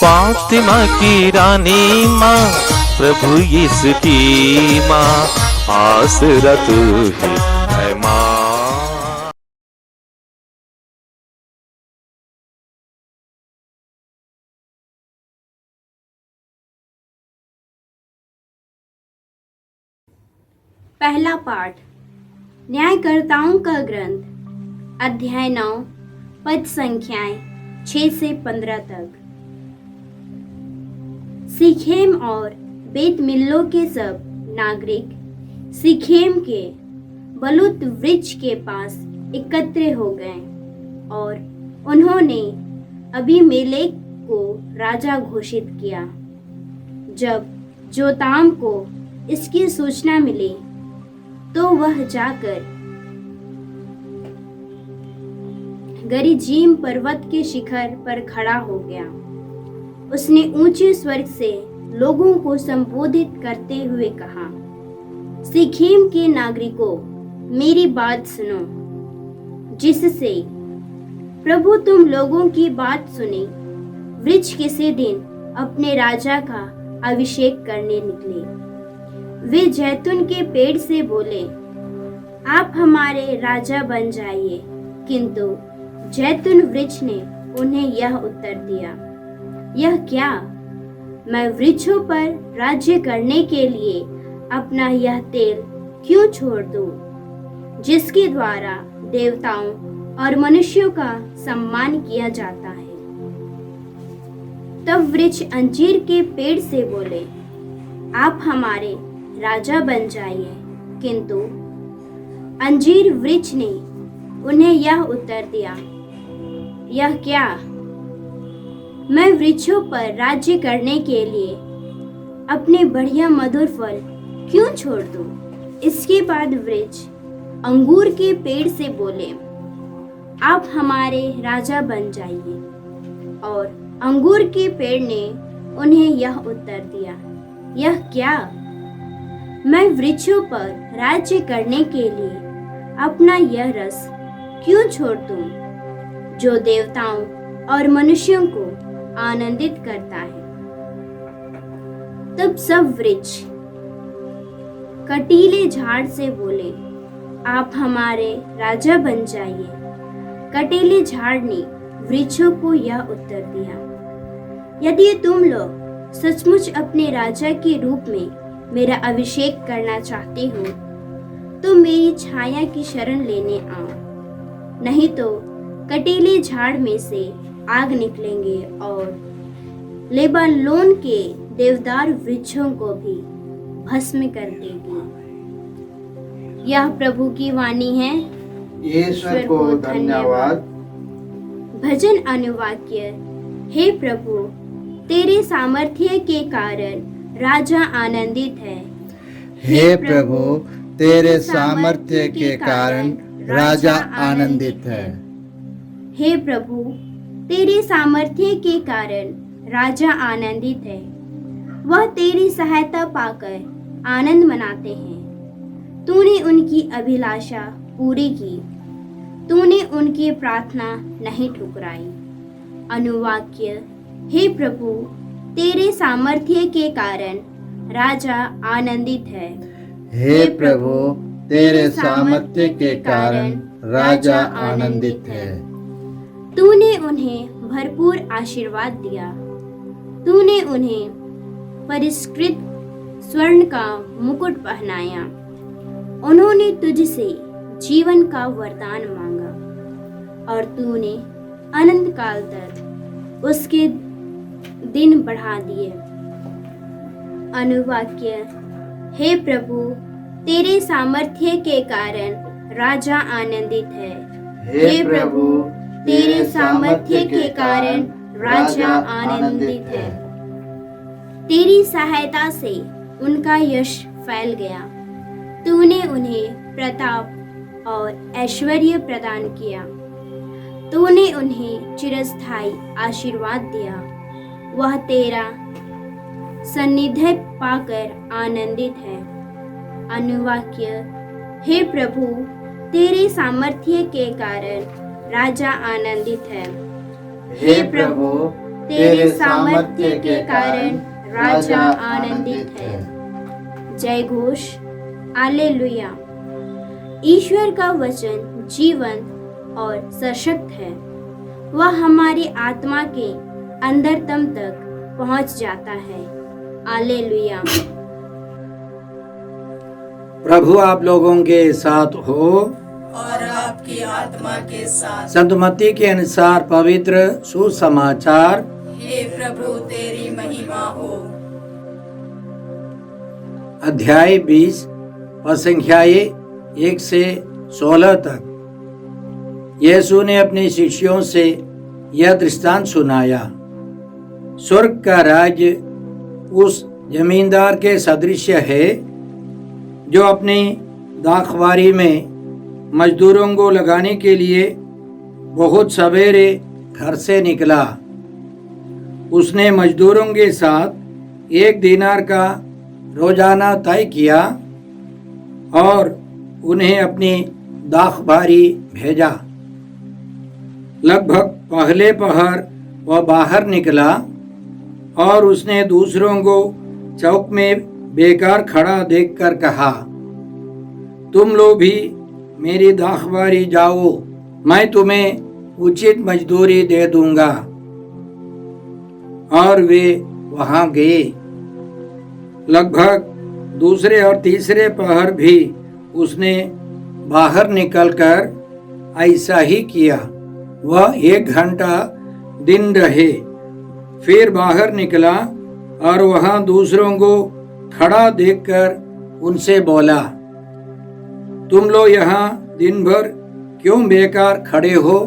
फातिमा की रानी माँ, प्रभु यीशु की माँ, आसरा तू ही है माँ। पहला पाठ न्यायकर्ताओं का ग्रंथ, अध्याय 9, पद संख्याएं 6 से 15 तक। सीखेम और बेत मिल्लो के सब नागरिक सीखेम के बलूत वृक्ष के पास एकत्र हो गए और उन्होंने अबीमेलेक को राजा घोषित किया। जब जोताम को इसकी सूचना मिली तो वह जाकर गरिजीम पर्वत के शिखर पर खड़ा हो गया। उसने ऊंचे स्वर से लोगों को संबोधित करते हुए कहा, सीखेम के नागरिकों, मेरी बात सुनो, जिससे प्रभु तुम लोगों की बात सुने। वृक्ष किसी दिन अपने राजा का अभिषेक करने निकले। वे जैतून के पेड़ से बोले, आप हमारे राजा बन जाइए। किंतु जैतून वृक्ष ने उन्हें यह उत्तर दिया, यह क्या? मैं वृक्षों पर राज्य करने के लिए अपना यह तेल क्यों छोड़ दूं, जिसके द्वारा देवताओं और मनुष्यों का सम्मान किया जाता है। तब वृक्ष अंजीर के पेड़ से बोले, आप हमारे राजा बन जाइए। किंतु अंजीर वृक्ष ने उन्हें यह उत्तर दिया, यह क्या? मैं वृक्षों पर राज्य करने के लिए अपने बढ़िया मधुर फल क्यों छोड़ दूं? इसके बाद वृक्ष अंगूर के पेड़ से बोले, आप हमारे राजा बन जाइए। और अंगूर के पेड़ ने उन्हें यह उत्तर दिया, यह क्या? मैं वृक्षों पर राज्य करने के लिए अपना यह रस क्यों छोड़ दूं, जो देवताओं और मनुष्यों को आनंदित करता है। तब सब वृक्ष कटीले झाड़ से बोले, आप हमारे राजा बन जाइए। कटीले झाड़ ने वृक्षों को यह उत्तर दिया, यदि तुम लोग सचमुच अपने राजा के रूप में मेरा अभिषेक करना चाहते हो तो मेरी छाया की शरण लेने आओ, नहीं तो कटीले झाड़ में से आग निकलेंगे और लेबानोन के देवदार वृक्षों को भी भस्म कर देगी। यह प्रभु की वाणी है। ईश्वर को धन्यवाद। भजन अनुवाक्य। हे प्रभु, तेरे सामर्थ्य के कारण राजा आनंदित है। हे प्रभु, तेरे सामर्थ्य के कारण राजा आनंदित है। हे प्रभु, तेरे सामर्थ्य के कारण राजा आनंदित है। वह तेरी सहायता पाकर आनंद मनाते हैं। तूने उनकी अभिलाषा पूरी की, तूने उनकी प्रार्थना नहीं ठुकराई। अनुवाक्य। हे प्रभु, तेरे सामर्थ्य के कारण राजा आनंदित है। हे प्रभु, तेरे सामर्थ्य के कारण राजा आनंदित है। तूने उन्हें भरपूर आशीर्वाद दिया। तूने उन्हें परिष्कृत स्वर्ण का मुकुट पहनाया। उन्होंने तुझसे जीवन का वरदान मांगा और तूने अनंत काल तक उसके दिन बढ़ा दिए। अनुवाक्य। हे प्रभु, तेरे सामर्थ्य के कारण राजा आनंदित है। हे प्रभु, तेरे सामर्थ्य के कारण राजा आनंदित है। तेरी सहायता से उनका यश फैल गया। तूने उन्हें प्रताप और ऐश्वर्य प्रदान किया। तूने उन्हें चिरस्थायी आशीर्वाद दिया। वह तेरा सान्निध्य पाकर आनंदित है। अनुवाक्य। हे प्रभु, तेरे सामर्थ्य के कारण राजा आनंदित है। हे प्रभु, तेरे सामर्थ्य के कारण राजा आनंदित है। जय घोष, हालेलुया। ईश्वर का वचन जीवंत और सशक्त है। वह हमारी आत्मा के अंदरतम तक पहुंच जाता है। हालेलुया। प्रभु आप लोगों के साथ हो और आपकी आत्मा के साथ। संत मत्ती के अनुसार पवित्र सुसमाचार। हे प्रभु तेरी महिमा हो। अध्याय 20 और संख्याएं 1 से 16 तक। यीशु ने अपने शिष्यों से यह दृष्टांत सुनाया। स्वर्ग का राज्य उस जमींदार के सदृश है जो अपनी दाखवारी में मजदूरों को लगाने के लिए बहुत सवेरे घर से निकला। उसने मजदूरों के साथ 1 दीनार का रोजाना तय किया और उन्हें अपनी दाखबारी भेजा। लगभग पहले पहर वह बाहर निकला और उसने दूसरों को चौक में बेकार खड़ा देखकर कहा, तुम लोग भी मेरी दाखबारी जाओ, मैं तुम्हें उचित मजदूरी दे दूंगा। और वे वहां गए। लगभग दूसरे और तीसरे पहर भी उसने बाहर निकलकर ऐसा ही किया। वह 1 घंटा दिन रहे, फिर बाहर निकला और वहां दूसरों को खड़ा देखकर उनसे बोला, तुम लोग यहाँ दिन भर क्यों बेकार खड़े हो?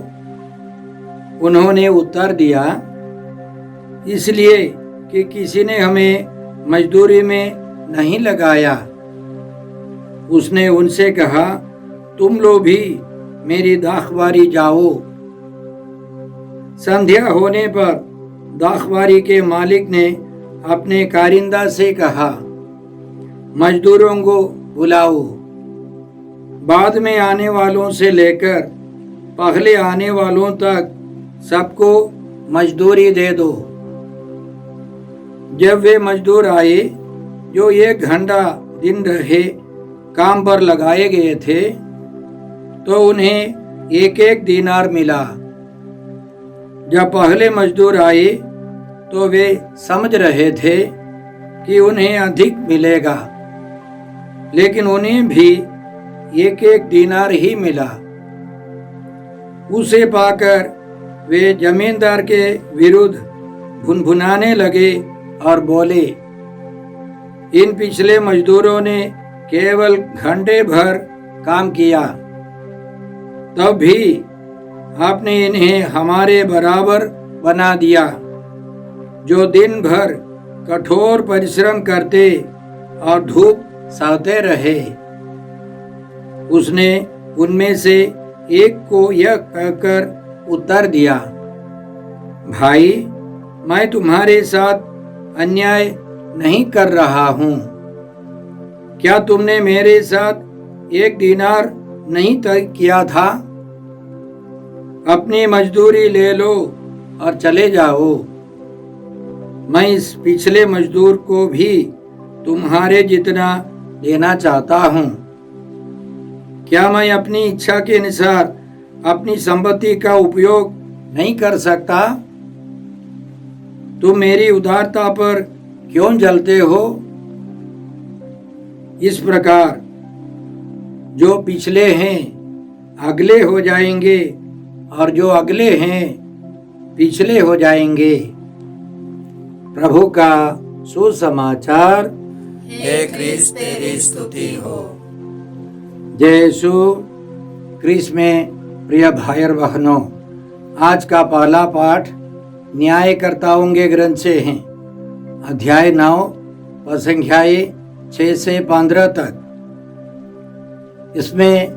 उन्होंने उत्तर दिया, इसलिए कि किसी ने हमें मजदूरी में नहीं लगाया। उसने उनसे कहा, तुम लोग भी मेरी दाखबारी जाओ। संध्या होने पर दाखबारी के मालिक ने अपने कारिंदा से कहा, मजदूरों को बुलाओ, बाद में आने वालों से लेकर पहले आने वालों तक सबको मजदूरी दे दो। जब वे मजदूर आए जो 1 घंटा दिन रहे काम पर लगाए गए थे, तो उन्हें 1-1 दीनार मिला। जब पहले मजदूर आए तो वे समझ रहे थे कि उन्हें अधिक मिलेगा, लेकिन उन्हें भी 1-1 दीनार ही मिला। उसे पाकर वे जमींदार के विरुद्ध भुनभुनाने लगे और बोले, इन पिछले मजदूरों ने केवल घंटे भर काम किया, तब भी आपने इन्हें हमारे बराबर बना दिया, जो दिन भर कठोर परिश्रम करते और धूप सहते रहे। उसने उनमें से एक को यह कहकर उत्तर दिया, भाई, मैं तुम्हारे साथ अन्याय नहीं कर रहा हूं। क्या तुमने मेरे साथ 1 दीनार नहीं तय किया था? अपनी मजदूरी ले लो और चले जाओ। मैं इस पिछले मजदूर को भी तुम्हारे जितना देना चाहता हूं। क्या मैं अपनी इच्छा के अनुसार अपनी संपत्ति का उपयोग नहीं कर सकता? तुम मेरी उदारता पर क्यों जलते हो? इस प्रकार जो पिछले हैं अगले हो जाएंगे और जो अगले हैं पिछले हो जाएंगे। प्रभु का सुसमाचार। हे क्रिस्त तेरी स्तुति हो। जय यीशु क्रिस्त में प्रिय भाई और बहनों, आज का पहला पाठ न्यायकर्ताओं के ग्रंथ से है। अध्याय 9 और संख्याएं 6 से 15 तक। इसमें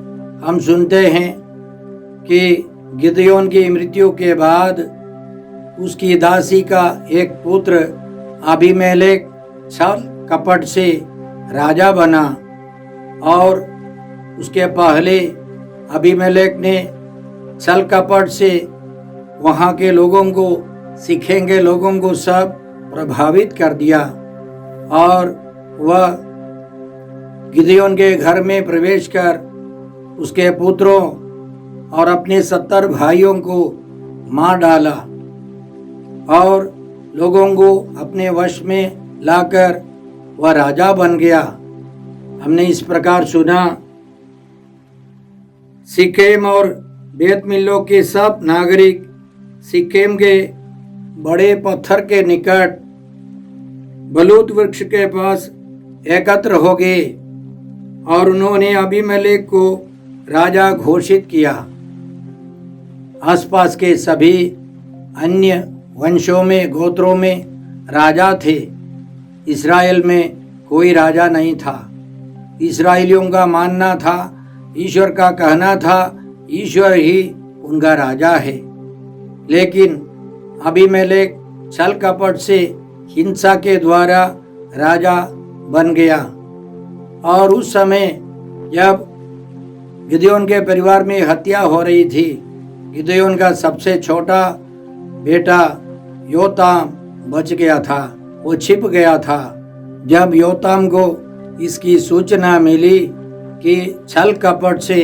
हम सुनते हैं कि गिदयोन की मृत्यु के बाद उसकी दासी का एक पुत्र अबीमेलेक छल कपट से राजा बना, और उसके पहले अबीमेलेक ने छल कपट से वहाँ के लोगों को सीखेंगे लोगों को सब प्रभावित कर दिया और वह गिदयोन के घर में प्रवेश कर उसके पुत्रों और अपने 70 भाइयों को मार डाला और लोगों को अपने वश में लाकर वह राजा बन गया। हमने इस प्रकार सुना, सिक्किम और बेत मिल्लो के सब नागरिक सिक्किम के बड़े पत्थर के निकट बलूत वृक्ष के पास एकत्र हो गए और उन्होंने अबीमेलेक को राजा घोषित किया। आसपास के सभी अन्य वंशों में, गोत्रों में राजा थे। इस्राएल में कोई राजा नहीं था। इस्राएलियों का मानना था, ईश्वर का कहना था, ईश्वर ही उनका राजा है। लेकिन अबीमेलेक छल कपट से, हिंसा के द्वारा राजा बन गया। और उस समय जब गिदयोन के परिवार में हत्या हो रही थी, गिदयोन का सबसे छोटा बेटा योताम बच गया था, वो छिप गया था। जब योताम को इसकी सूचना मिली कि छल कपट से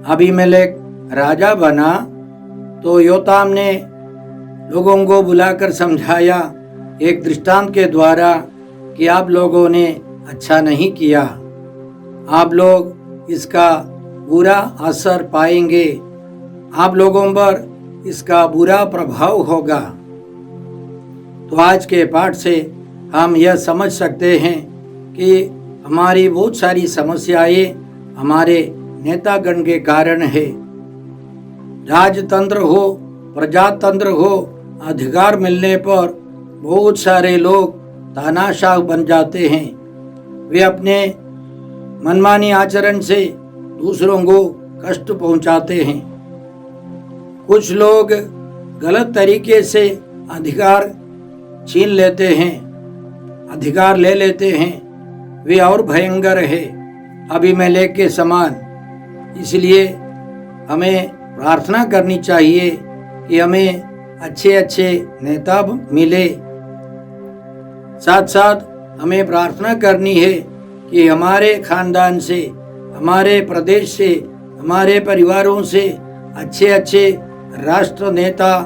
अबीमेलेक राजा बना, तो योताम ने लोगों को बुलाकर समझाया एक दृष्टांत के द्वारा कि आप लोगों ने अच्छा नहीं किया, आप लोग इसका बुरा असर पाएंगे, आप लोगों पर इसका बुरा प्रभाव होगा। तो आज के पाठ से हम यह समझ सकते हैं कि हमारी बहुत सारी समस्याएं हमारे नेतागण के कारण है। राजतंत्र हो, प्रजातंत्र हो, अधिकार मिलने पर बहुत सारे लोग तानाशाह बन जाते हैं। वे अपने मनमानी आचरण से दूसरों को कष्ट पहुंचाते हैं। कुछ लोग गलत तरीके से अधिकार छीन लेते हैं, अधिकार ले लेते हैं। वे और भयंकर है अबीमेलेक के समान। इसलिए हमें प्रार्थना करनी चाहिए कि हमें अच्छे अच्छे नेता मिले। साथ साथ हमें प्रार्थना करनी है कि हमारे खानदान से, हमारे प्रदेश से, हमारे परिवारों से अच्छे अच्छे राष्ट्र नेता,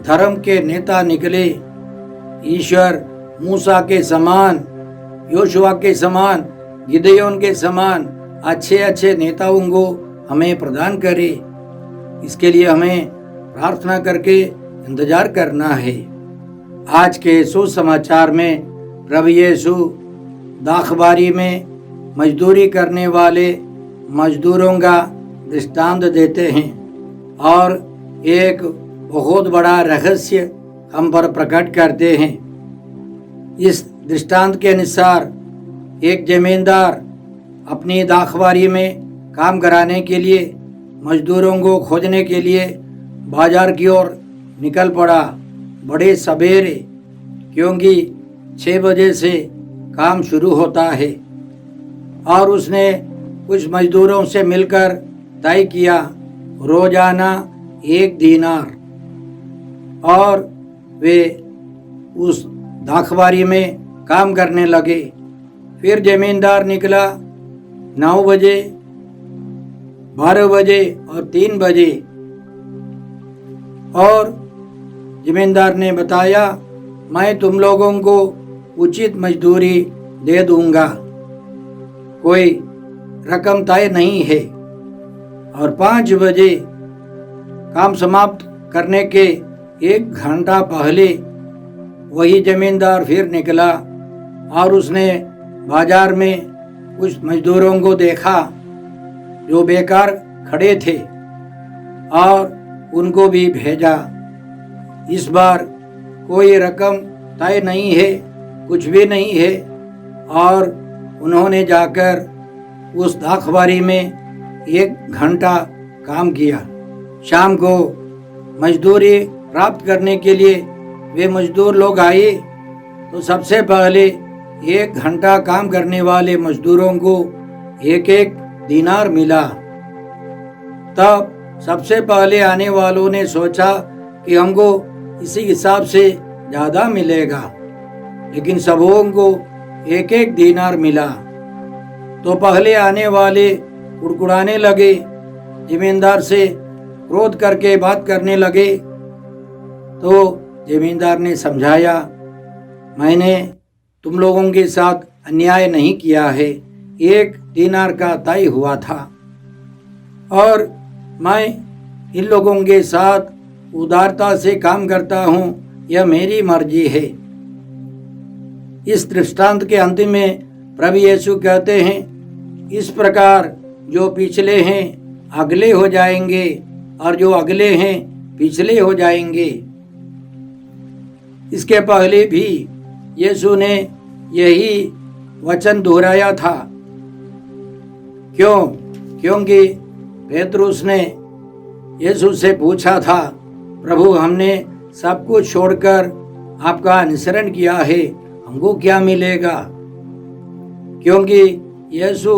धर्म के नेता निकले। ईश्वर मूसा के समान, योशुआ के समान, गिदयोन के समान अच्छे अच्छे नेताओं को हमें प्रदान करे। इसके लिए हमें प्रार्थना करके इंतजार करना है। आज के सुसमाचार में प्रभु यीशु दाखबारी में मजदूरी करने वाले मजदूरों का दृष्टांत देते हैं और एक बहुत बड़ा रहस्य हम पर प्रकट करते हैं। इस दृष्टांत के अनुसार एक जमींदार अपनी दाखबारी में काम कराने के लिए, मजदूरों को खोजने के लिए बाजार की ओर निकल पड़ा बड़े सवेरे, क्योंकि 6 बजे से काम शुरू होता है। और उसने कुछ मजदूरों से मिलकर तय किया रोजाना 1 दीनार, और वे उस दाखबारी में काम करने लगे। फिर जमींदार निकला 9 बजे, 12 बजे और 3 बजे, और जमींदार ने बताया मैं तुम लोगों को उचित मजदूरी दे दूंगा, कोई रकम तय नहीं है। और 5 बजे काम समाप्त करने के 1 घंटा पहले वही जमींदार फिर निकला और उसने बाजार में कुछ मजदूरों को देखा जो बेकार खड़े थे और उनको भी भेजा। इस बार कोई रकम तय नहीं है, कुछ भी नहीं है, और उन्होंने जाकर उस दाखबारी में 1 घंटा काम किया। शाम को मजदूरी प्राप्त करने के लिए वे मजदूर लोग आए तो सबसे पहले 1 घंटा काम करने वाले मजदूरों को 1-1 दीनार मिला। तब सबसे पहले आने वालों ने सोचा कि हमको इसी हिसाब से ज्यादा मिलेगा। लेकिन सबों को एक एक दीनार मिला। तो पहले आने वाले कुड़कुड़ाने लगे, जमींदार से क्रोध करके बात करने लगे। तो जमींदार ने समझाया, मैंने तुम लोगों के साथ अन्याय नहीं किया है, 1 दीनार का तय हुआ था और मैं इन लोगों के साथ उदारता से काम करता हूँ, यह मेरी मर्जी है। इस दृष्टांत के अंतिम में प्रभु यीशु कहते हैं, इस प्रकार जो पिछले हैं अगले हो जाएंगे और जो अगले हैं पिछले हो जाएंगे। इसके पहले भी यीशु ने यही वचन दोहराया था। क्यों? क्योंकि पेतरुस ने यीशु से पूछा था, प्रभु हमने सब कुछ छोड़कर आपका अनुसरण किया है, हमको क्या मिलेगा? क्योंकि यीशु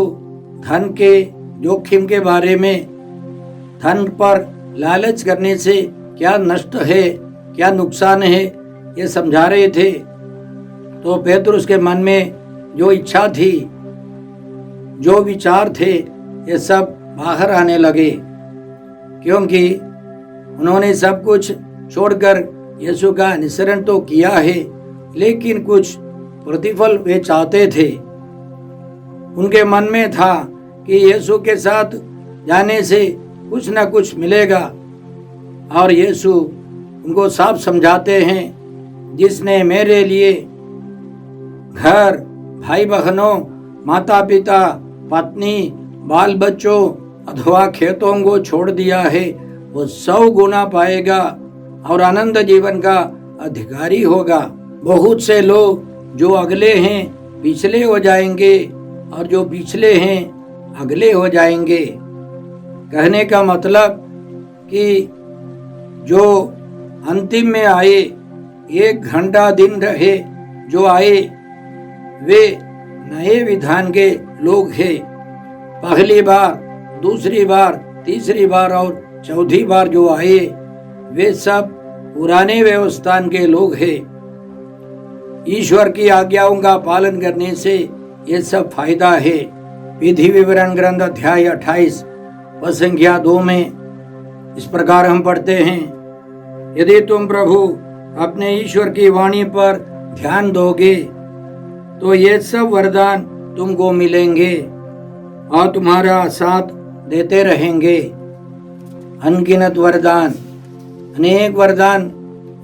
धन के जोखिम के बारे में, धन पर लालच करने से क्या नष्ट है, क्या नुकसान है, ये समझा रहे थे। तो पेतरुस के मन में जो इच्छा थी, जो विचार थे, ये सब बाहर आने लगे। क्योंकि उन्होंने सब कुछ छोड़कर यीशु का अनुसरण तो किया है, लेकिन कुछ प्रतिफल वे चाहते थे। उनके मन में था कि यीशु के साथ जाने से कुछ न कुछ मिलेगा। और यीशु उनको साफ समझाते हैं, जिसने मेरे लिए घर, भाई बहनों, माता पिता, पत्नी, बाल बच्चों अथवा खेतों को छोड़ दिया है, वो 100 गुना पाएगा और आनंद जीवन का अधिकारी होगा। बहुत से लोग जो अगले हैं पिछले हो जाएंगे और जो पिछले हैं अगले हो जाएंगे। कहने का मतलब कि जो अंतिम में आए, 1 घंटा दिन रहे जो आए, वे नए विधान के लोग हैं। पहली बार, दूसरी बार, तीसरी बार और चौथी बार जो आए, वे सब पुराने व्यवस्थान के लोग हैं। ईश्वर की आज्ञाओं का पालन करने से ये सब फायदा है। विधि विवरण ग्रंथ अध्याय 28 व संख्या 2 में इस प्रकार हम पढ़ते हैं, यदि तुम प्रभु अपने ईश्वर की वाणी पर ध्यान दोगे तो ये सब वरदान तुमको मिलेंगे और तुम्हारा साथ देते रहेंगे। अनगिनत वरदान, अनेक वरदान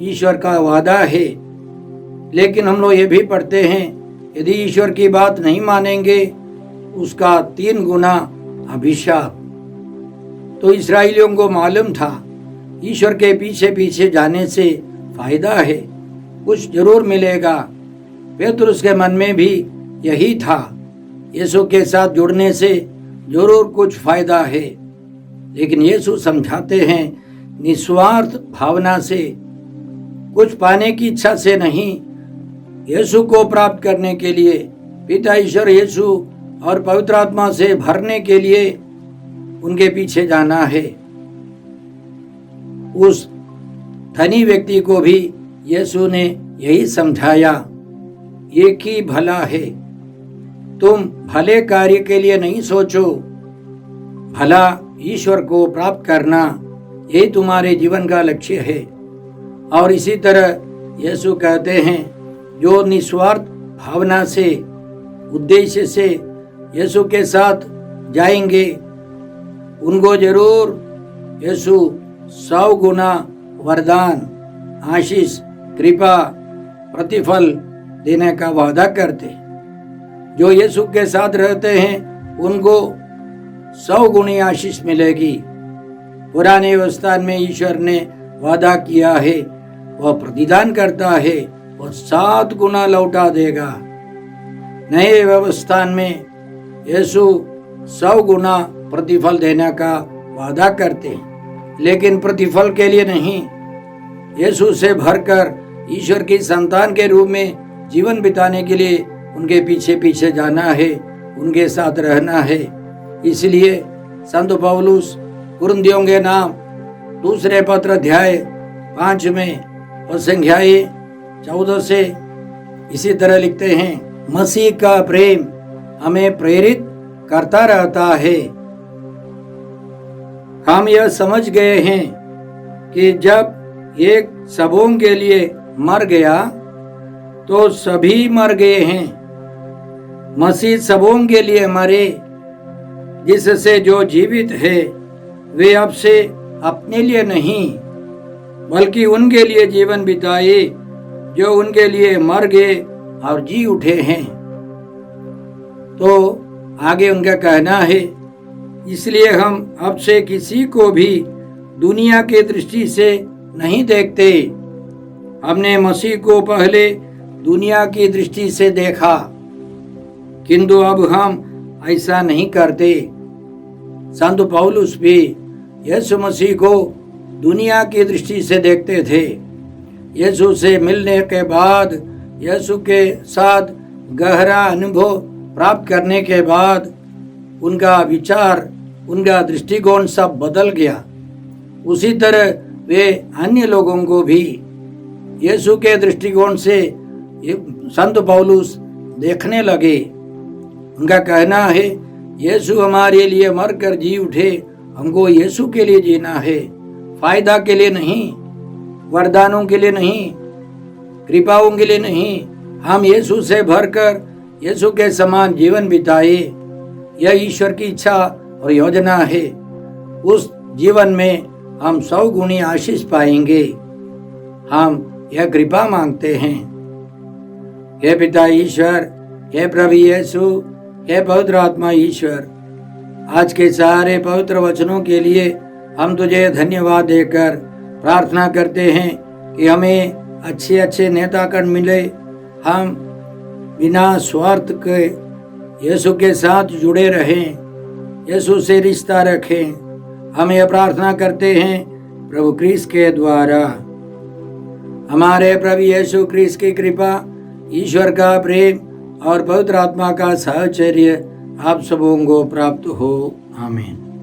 ईश्वर का वादा है। लेकिन हम लोग ये भी पढ़ते हैं, यदि ईश्वर की बात नहीं मानेंगे उसका 3 गुना अभिशाप। तो इस्राएलियों को मालूम था ईश्वर के पीछे पीछे जाने से फायदा है, कुछ जरूर मिलेगा। पेतरुस के मन में भी यही था, यीशु के साथ जुड़ने से जरूर कुछ फायदा है। लेकिन यीशु समझाते हैं, निस्वार्थ भावना से, कुछ पाने की इच्छा से नहीं, यीशु को प्राप्त करने के लिए, पिता ईश्वर यीशु और पवित्र आत्मा से भरने के लिए उनके पीछे जाना है। उस धनी व्यक्ति को भी यीशु ने यही समझाया, एक ही भला है, तुम भले कार्य के लिए नहीं सोचो, भला ईश्वर को प्राप्त करना यही तुम्हारे जीवन का लक्ष्य है। और इसी तरह यीशु कहते हैं, जो निस्वार्थ भावना से, उद्देश्य से यीशु के साथ जाएंगे, उनको जरूर यीशु 100 गुना वरदान, आशीष, कृपा, प्रतिफल देने का वादा करते। जो यीशु के साथ रहते हैं उनको 100 गुनी आशीष मिलेगी। पुराने व्यवस्था में ईश्वर ने वादा किया है, वह प्रतिदान करता है, वह 7 गुना लौटा देगा। नए व्यवस्था में यीशु 100 गुना प्रतिफल देने का वादा करते हैं, लेकिन प्रतिफल के लिए नहीं, यीशु से भरकर ईश्वर की संतान के रूप में जीवन बिताने के लिए उनके पीछे पीछे जाना है, उनके साथ रहना है। इसलिए संत पौलुस कुरिन्थियों के नाम 2 पत्र अध्याय 5 में और संख्याएं 14 से इसी तरह लिखते हैं, मसीह का प्रेम हमें प्रेरित करता रहता है। हम यह समझ गए हैं कि जब एक सबों के लिए मर गया तो सभी मर गए हैं। मसीह सबों के लिए मरे, जिससे जो जीवित है वे अब से अपने लिए नहीं बल्कि उनके लिए जीवन बिताए जो उनके लिए मर गए और जी उठे हैं। तो आगे उनका कहना है, इसलिए हम अब से किसी को भी दुनिया की दृष्टि से नहीं देखते। हमने मसीह को पहले दुनिया की दृष्टि से देखा, किंतु अब हम ऐसा नहीं करते। संत पौलुस भी यीशु मसीह को दुनिया की दृष्टि से देखते थे। यीशु से मिलने के बाद, यीशु के साथ गहरा अनुभव प्राप्त करने के बाद उनका विचार, उनका दृष्टिकोण सब बदल गया। उसी तरह वे अन्य लोगों को भी यीशु के दृष्टिकोण से संत पौलुस देखने लगे। उनका कहना है, यीशु हमारे लिए मरकर जी उठे, हमको यीशु के लिए जीना है, फायदा के लिए नहीं, वरदानों के लिए नहीं, कृपाओं के लिए नहीं। हम यीशु से भरकर यीशु के समान जीवन बिताए। यह ईश्वर की इच्छा और योजना है। उस जीवन में हम 100 गुनी आशीष पाएंगे। हम यह कृपा मांगते हैं। हे पिता ईश्वर, हे प्रभु यीशु, हे पवित्र आत्मा ईश्वर, आज के सारे पवित्र वचनों के लिए हम तुझे धन्यवाद देकर प्रार्थना करते हैं कि हमें अच्छे अच्छे नेतागण मिले। हम बिना स्वार्थ के यीशु के साथ जुड़े रहें, यीशु से रिश्ता रखें। हम यह प्रार्थना करते हैं प्रभु क्रिस्त के द्वारा। हमारे प्रभु यीशु क्रिस्त की कृपा, ईश्वर का प्रेम और पवित्र आत्मा का साहचर्य आप सबों को प्राप्त हो। आमीन।